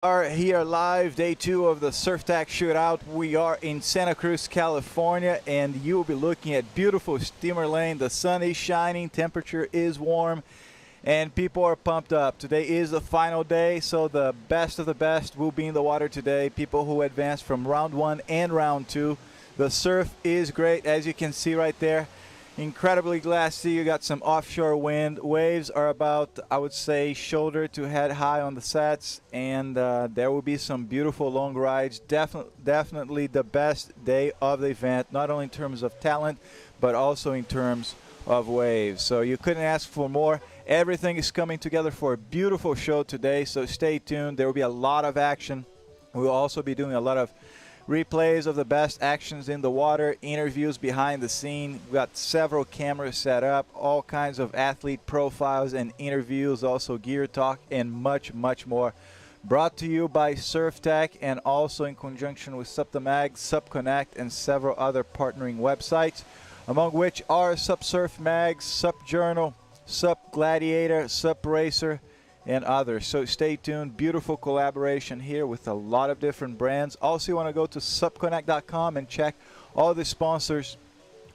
Are here live, day 2 of the Surftac Shootout. We are in Santa Cruz, California, and you will be looking at beautiful steamer lane. The sun is shining, temperature is warm, and people are pumped up. Today is the final day, so the best of the best will be in the water today. People who advanced from round 1 and round 2. The surf is great, as you can see right there. Incredibly glassy. You got some offshore wind. Waves are about, I would say, shoulder to head high on the sets, and there will be some beautiful long rides. Definitely the best day of the event, not only in terms of talent, but also in terms of waves. So you couldn't ask for more. Everything is coming together for a beautiful show today, so stay tuned. There will be a lot of action. We'll also be doing a lot of replays of the best actions in the water, interviews behind the scene. We've got several cameras set up, all kinds of athlete profiles and interviews, also gear talk, and much, much more. Brought to you by Surftac and also in conjunction with Supconnect, and several other partnering websites, among which are SupSurf Mag, SupJournal, SupGladiator, SupRacer, and others. So stay tuned. Beautiful collaboration here with a lot of different brands. Also, you want to go to supconnect.com and check all the sponsors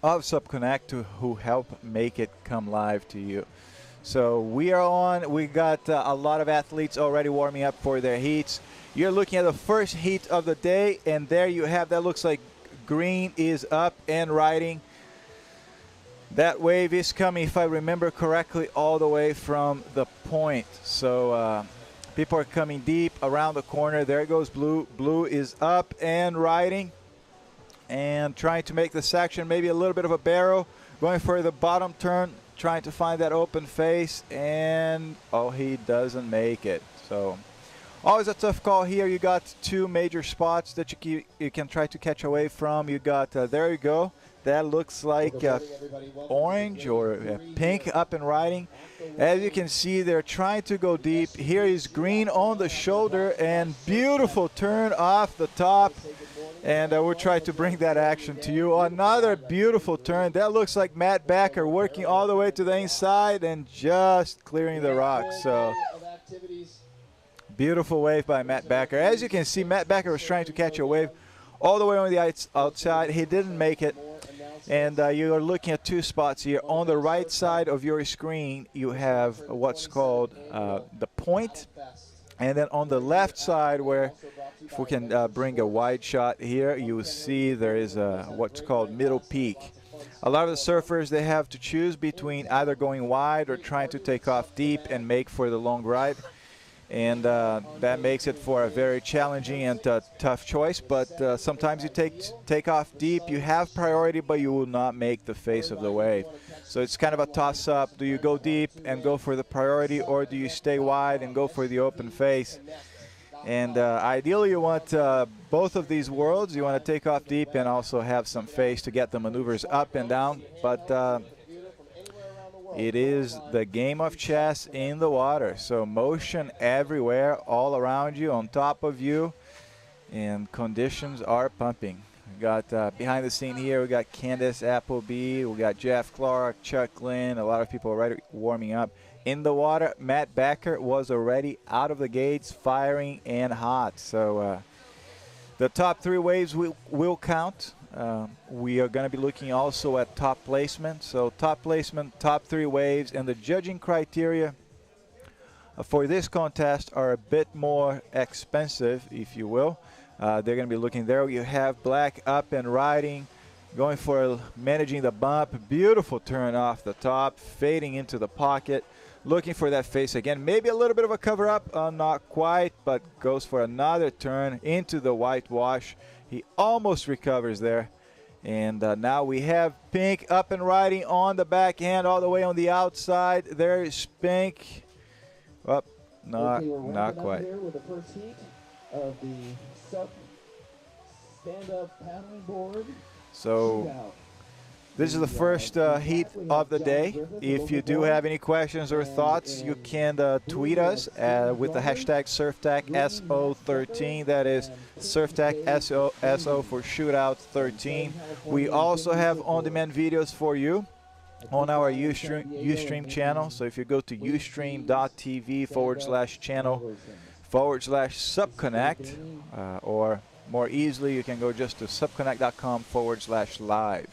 of Supconnect who help make it come live to you. So we are on. We got a lot of athletes already warming up for their heats. You're looking at the first heat of the day, and there you have, that looks like green is up and riding. That wave is coming, if I remember correctly, all the way from the point. So people are coming deep around the corner. There goes blue. Blue is up and riding and trying to make the section, maybe a little bit of a barrel, going for the bottom turn, trying to find that open face, and oh, he doesn't make it. So always a tough call here. You got two major spots that you can try to catch away from. You got, there you go. That looks like orange or pink up and riding. As you can see, they're trying to go deep. Here is green on the shoulder and beautiful turn off the top. And we'll try to bring that action to you. Another beautiful turn. That looks like Matt Backer working all the way to the inside and just clearing the rocks. So beautiful wave by Matt Backer. As you can see, Matt Backer was trying to catch a wave all the way on the outside. He didn't make it. And you are looking at two spots here. On the right side of your screen, you have what's called the point. And then on the left side, where if we can bring a wide shot here, you will see there is what's called middle peak. A lot of the surfers, they have to choose between either going wide or trying to take off deep and make for the long ride. And that makes it for a very challenging and tough choice. But sometimes you take off deep, you have priority, but you will not make the face of the wave. So it's kind of a toss-up. Do you go deep and go for the priority, or do you stay wide and go for the open face? And ideally, you want both of these worlds. You want to take off deep and also have some face to get the maneuvers up and down. But it is the game of chess in the water. So motion everywhere, all around you, on top of you, and conditions are pumping. We got behind the scene here, we got Candace Appleby, we got Jeff Clark, Chuck Lynn, a lot of people already warming up. In the water, Matt Backer was already out of the gates, firing and hot. So the top three waves will count. We are going to be looking also at top placement. So top placement, top three waves, and the judging criteria for this contest are a bit more expensive, if you will. They're going to be looking there. You have black up and riding, going for managing the bump. Beautiful turn off the top, fading into the pocket, looking for that face again. Maybe a little bit of a cover up, not quite, but goes for another turn into the whitewash. He almost recovers there. And now we have Pink up and riding on the backhand all the way on the outside. There is Pink. Oh, not quite. Here with the first heat of the stand-up paddling board. So this is the first heat of the day. If you do have any questions or thoughts, you can tweet us with the hashtag SurfTacSO13. That is SurfTacSO for Shootout 13. We also have on-demand videos for you on our Ustream channel. So if you go to ustream.tv/channel /Supconnect, or more easily, you can go just to supconnect.com/live.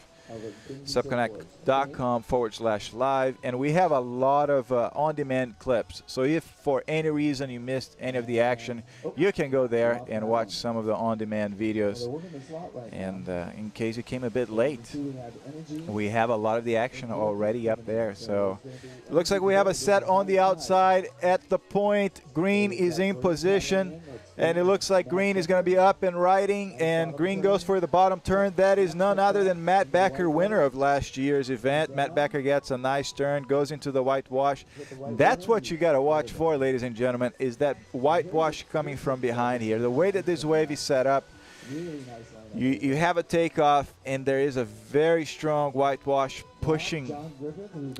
Supconnect.com/live, and we have a lot of on-demand clips. So if for any reason you missed any of the action, you can go there and watch some of the on-demand videos. And in case you came a bit late, we have a lot of the action already up there. So it looks like we have a set on the outside at the point. Green is in position, and it looks like green is going to be up and riding, and green goes for the bottom turn. That is none other than Matt Becker, winner of last year's event. Matt Becker gets a nice turn, goes into the whitewash. That's what you got to watch for, ladies and gentlemen, is that whitewash coming from behind here. The way that this wave is set up, you have a takeoff, and there is a very strong whitewash pushing,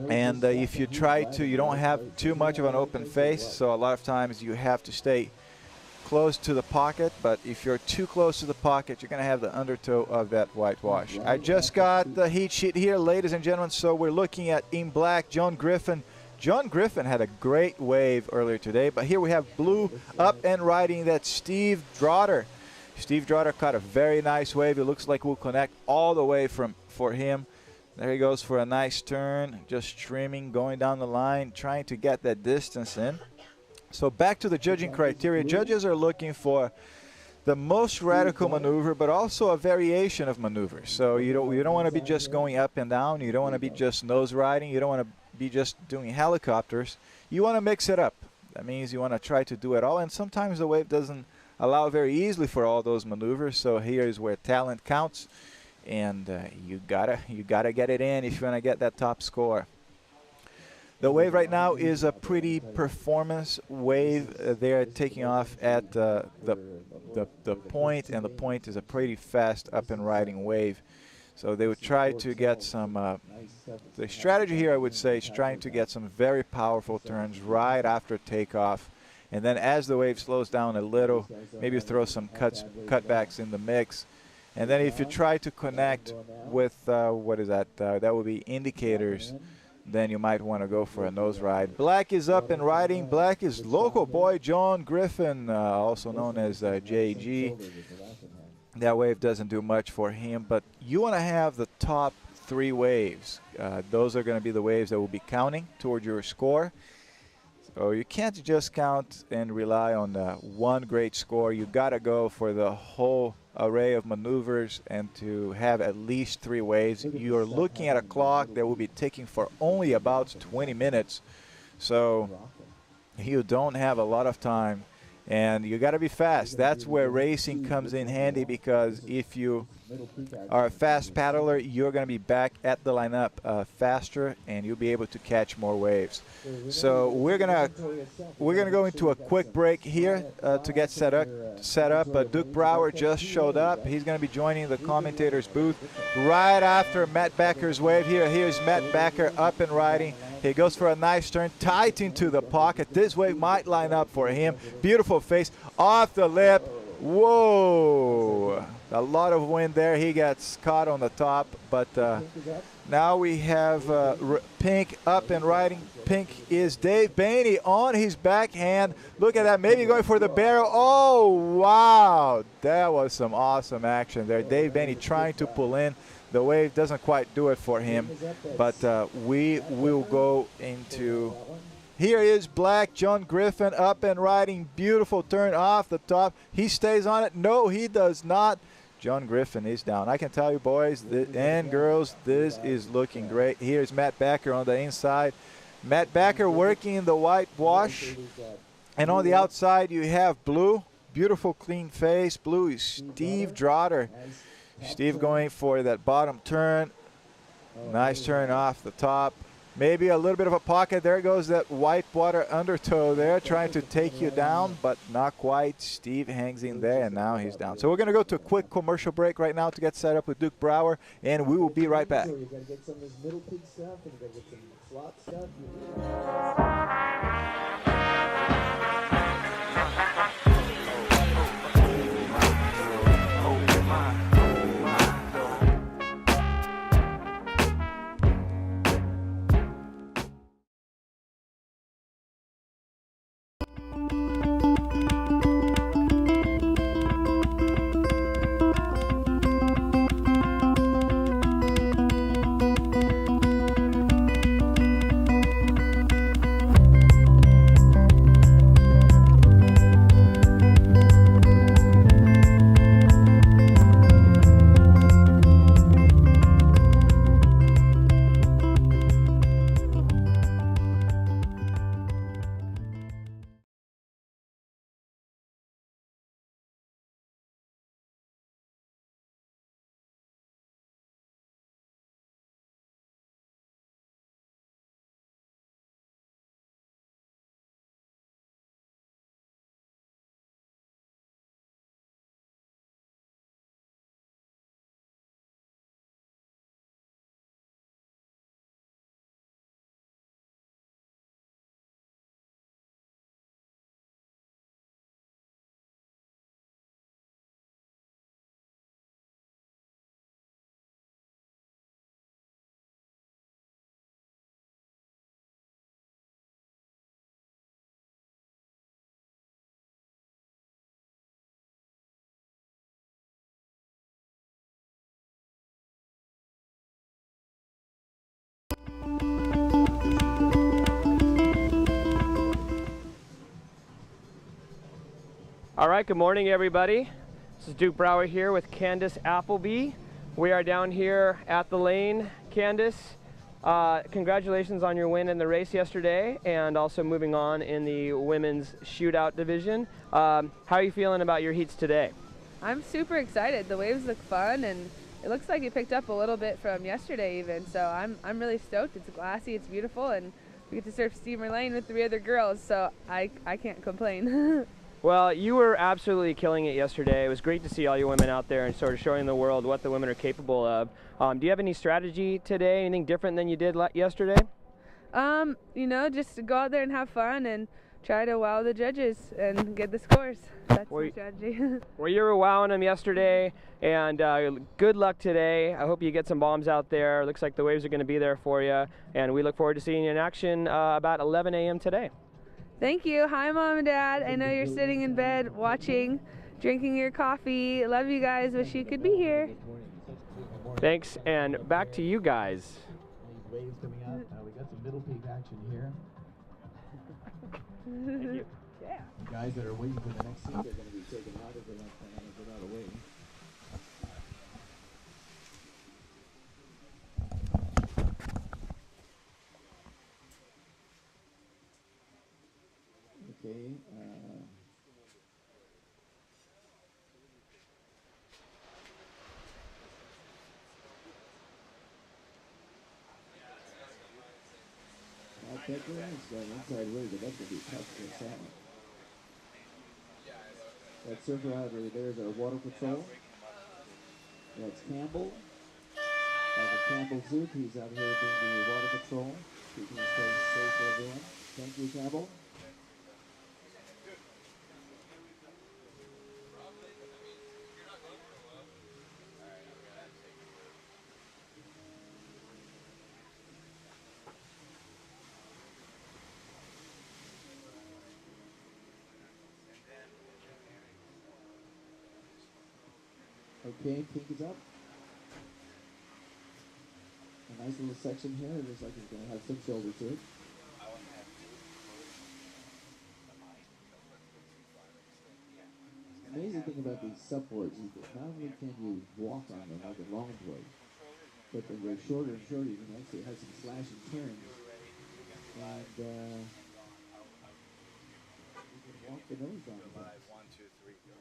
and if you try to, you don't have too much of an open face, so a lot of times you have to stay close to the pocket, but if you're too close to the pocket, you're going to have the undertow of that whitewash. I just got the heat sheet here, ladies and gentlemen, so we're looking at in black, John Griffin. John Griffin had a great wave earlier today, but here we have blue up and riding. That's Steve Drotter. Steve Drotter caught a very nice wave. It looks like we'll connect all the way for him. There he goes for a nice turn, just trimming, going down the line, trying to get that distance in. So back to the judging criteria. Judges are looking for the most radical maneuver, but also a variation of maneuvers. So you don't want to be just going up and down. You don't want to be just nose riding. You don't want to be just doing helicopters. You want to mix it up. That means you want to try to do it all. And sometimes the wave doesn't allow very easily for all those maneuvers. So here is where talent counts, and you gotta get it in if you want to get that top score. The wave right now is a pretty performance wave. They're taking off at the point, and the point is a pretty fast up and riding wave. So they would try to get some, the strategy here I would say is trying to get some very powerful turns right after takeoff. And then as the wave slows down a little, maybe throw some cutbacks in the mix. And then if you try to connect with, what is that? That would be indicators. Then you might want to go for a nose ride. Black is up and riding. Black is local boy John Griffin, also known as JG. That wave doesn't do much for him, but you want to have the top 3 waves. Those are going to be the waves that will be counting toward your score. So you can't just count and rely on one great score. You got to go for the whole array of maneuvers and to have at least 3 waves. You're looking at a clock that will be ticking for only about 20 minutes. So you don't have a lot of time, and you got to be fast. That's where racing comes in handy, because if you are a fast paddler, you're going to be back at the lineup faster, and you'll be able to catch more waves. So we're gonna go into a quick break here to get set up. Duke Brower just showed up. He's going to be joining the commentators booth right after Matt Becker's wave. Here's Matt Becker up and riding. He goes for a nice turn, tight into the pocket. This wave might line up for him. Beautiful face off the lip. Whoa! A lot of wind there. He gets caught on the top, but now we have Pink up and riding. Pink is Dave Bainey on his backhand. Look at that, maybe going for the barrel. Oh, wow. That was some awesome action there. Dave Bainey trying to pull in. The wave doesn't quite do it for him, but we will go into... Here is Black, John Griffin up and riding. Beautiful turn off the top. He stays on it. No, he does not. John Griffin is down. I can tell you, boys and girls, this is looking great. Here's Matt Becker on the inside. Matt Becker working in the whitewash. And on the outside, you have Blue. Beautiful, clean face. Blue is Steve Drotter. Steve going for that bottom turn. Nice turn off the top. Maybe a little bit of a pocket. There goes that white water undertow there, trying to take you down, but not quite. Steve hangs in there, and now he's down. So we're going to go to a quick commercial break right now to get set up with Duke Brower, and we will be right back. You gotta get some of this middle pig stuff, and you gotta get some slot stuff. All right, good morning, everybody. This is Duke Brower here with Candace Appleby. We are down here at the lane. Candace, congratulations on your win in the race yesterday and also moving on in the women's shootout division. How are you feeling about your heats today? I'm super excited. The waves look fun, and it looks like it picked up a little bit from yesterday even, so I'm really stoked. It's glassy, it's beautiful, and we get to surf Steamer Lane with 3 other girls, so I can't complain. Well, you were absolutely killing it yesterday. It was great to see all you women out there and sort of showing the world what the women are capable of. Do you have any strategy today, anything different than you did yesterday? You know, just to go out there and have fun and try to wow the judges and get the scores. That's my strategy. Well, you were wowing them yesterday, and good luck today. I hope you get some bombs out there. Looks like the waves are going to be there for you, and we look forward to seeing you in action about 11 a.m. today. Thank you. Hi, Mom and Dad. I know you're sitting in bed watching, drinking your coffee. Love you guys. Wish you could be here. Thanks, and back to you guys. Waves coming up. We got some middle peak action here. Thank you. Yeah. The guys that are waiting for the next scene, they're going to be taken out if they're not away. Okay. That inside wave, but that's going to be tough for Sam. That surfer out there is our water patrol. That's Campbell. Campbell Zook, he's out here being the water patrol, keeping his place safe for everyone. Thank you, Campbell. Okay, pink is up. A nice little section here. It looks like it's going to have some shoulder to it. The amazing thing about these subboards is that not only can you walk on them like a longboard, but when they're shorter and shorter, you can actually have some slash and turns. And you can walk the nose on them. 1, 2, 3, go.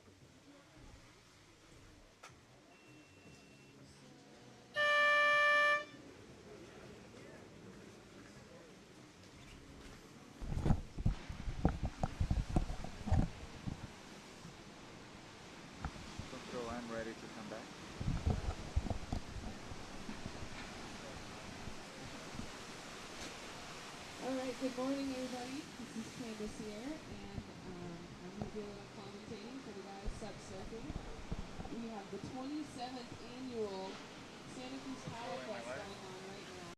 I'm ready to come back. Alright, good morning everybody. This is Candace here, and I'm going to do a little commentating for the guys Supsurfing. We have the 27th annual Santa Cruz Power Fest going on.